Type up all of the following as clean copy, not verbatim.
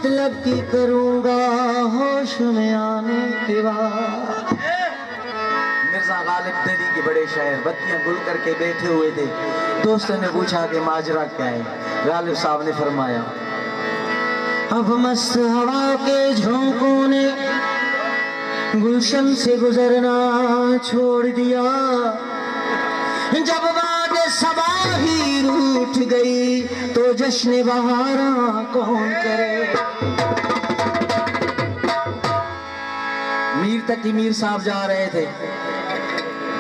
मतलब की करूंगा होश में आने के बाद। मिर्जा गालिब दिल्ली के बड़े शायर बत्तियां गुल करके बैठे हुए थे। दोस्तों ने पूछा कि माजरा क्या है। गालिब साहब ने फरमाया, अब मस्त हवा के झोंकों ने गुलशन से गुजरना छोड़ दिया। जब बाद सबा ही रूठ गई तो जश्न बहारा कौन करे। मीर तकी मीर साहब जा रहे थे,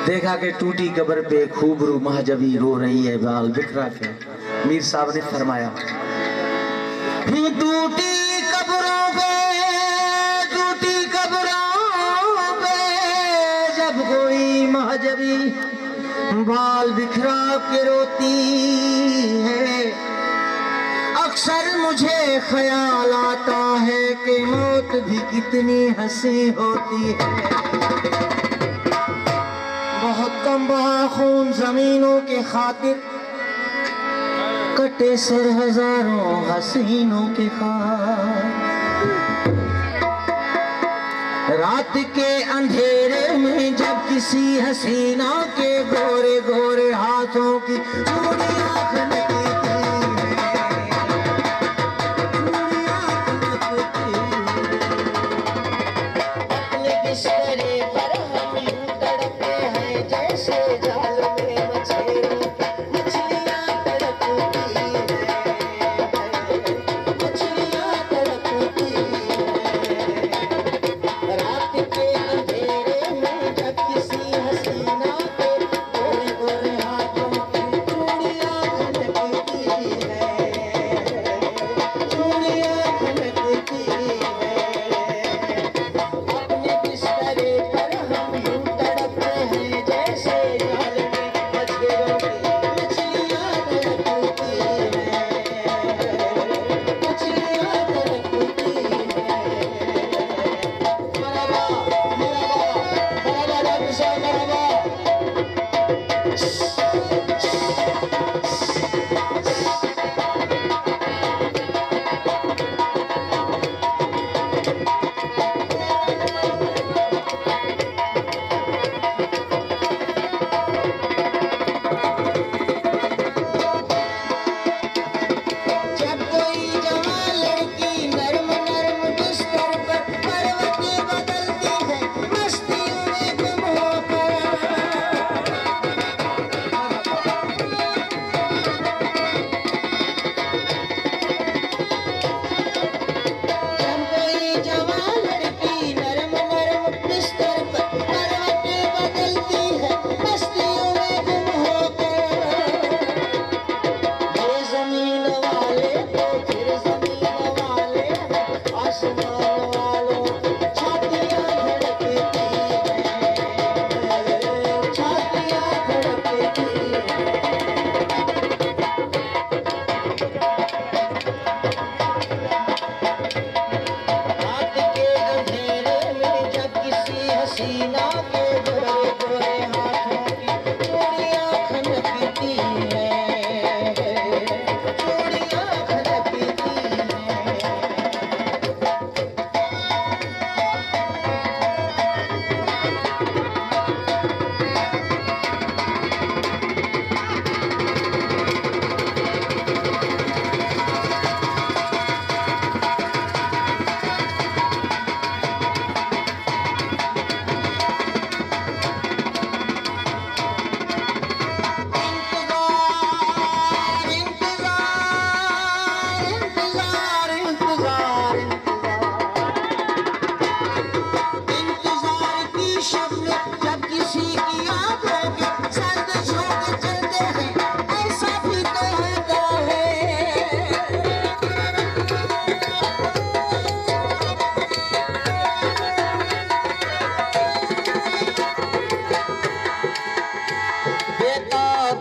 देखा कि टूटी कब्र पे खूबरू महजबी रो रही है बाल बिखरा के। मीर साहब ने फरमाया, टूटी कब्रों पे जब कोई महजबी बाल बिखरा के रोती है, अक्सर मुझे ख्याल आता है कि मौत भी कितनी हंसी होती है। बहुत कम बहा खून जमीनों के खातिर, कटे सर हजारों हसीनों के खातिर। रात के अंधेरे में जब किसी हसीना के गोरे गोरे हाथों की चूड़ियां खनकती अपने बिस्तरे पर हम यूं तड़पते हैं जैसे जाल में मछलियां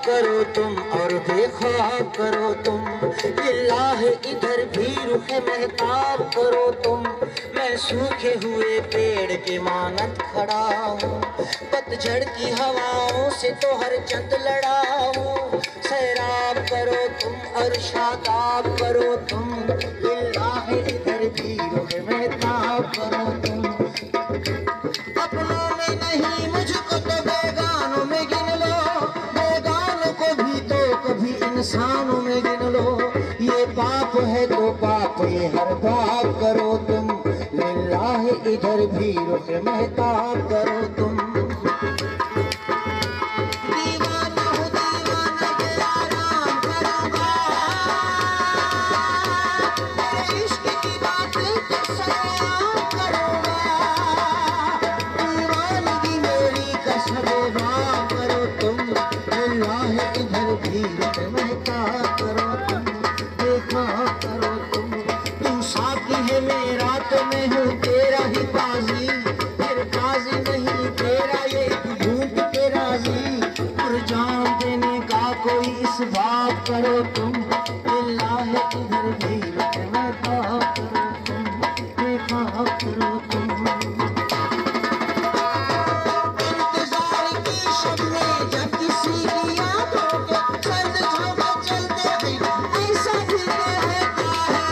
करो तुम और बेख्वाब करो तुम, लिल्लाह इधर भी रुख महताब करो तुम। मैं सूखे हुए पेड़ के मानत खड़ा हूँ, पतझड़ की हवाओं से तो हर चंद लड़ा हूँ। सैराब करो तुम और शादाब करो तुम, लिल्लाह इधर इधर भी रुख महताब करो तुम। दीवाना हूँ दीवाना के आराम करूँगा, तेरे इश्क की बात सलाम करूँगा। दीवानगी मेरी कसम वाह करो तुम, अल्लाह इधर भी रुख महताब करो तुम, देखा करो तुम। तू साथी है मेरा तो मैं हूँ तेरा ही बाजी, फिर बाजी नहीं तेरा ये ढूंढ के राजी। और जान देने का कोई इस बात करो तुम, अल्लाह इधर भी रुख महताब करो तुम, देखा करो तुम। इंतजार की शब में जब किसी की यादों के सर्द झोंके चलते हैं, ऐसा दिल रहता है।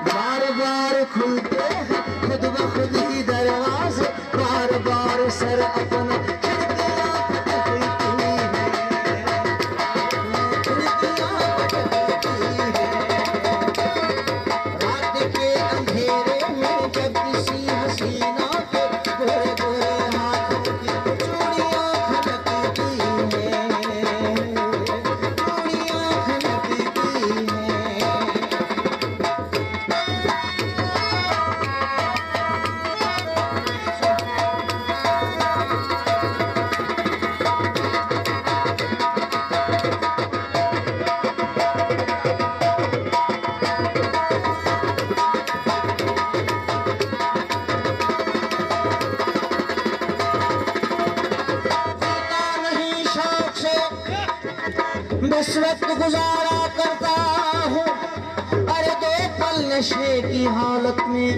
बार बार खुलते हैं खुद ब खुद ही दरवाजे, बार बार सर अपना खिड़कियां खटखटी है, खिड़कियां खटखटी है। रात के अंधेरे में जब किसी हसीना के गोरे गोरे हाथों की चूड़ियां खनकती हैं, चूड़ियां खनकती हैं। जीता नहीं शौक से बस वक्त गुजारा करता हूँ, अरे दो पल नशे की हालत में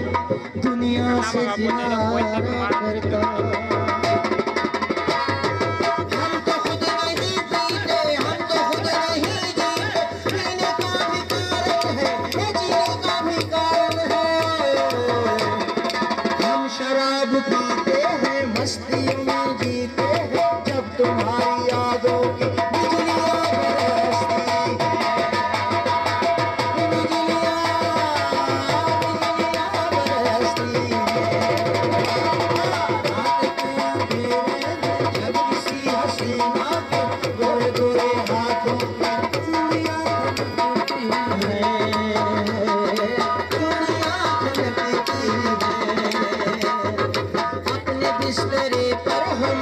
दुनिया से किनारा करता। हम तो खुद नहीं पीते, हम तो खुद नहीं जीते, पीने का भी कारण है, ये जीने का भी कारण है। हम शराब पीते हैं, मस्तियों में जीते हैं, जब तुम्हारी यादों की बिजलियां बरसती हैं, बिजलियां बरसती हैं। रात के अंधेरे में जब किसी हसीना के गोरे गोरे हाथों की चूड़ियां खनकती हैं, चूड़ियां खनकती हैं। अपने बिस्तरे पर हम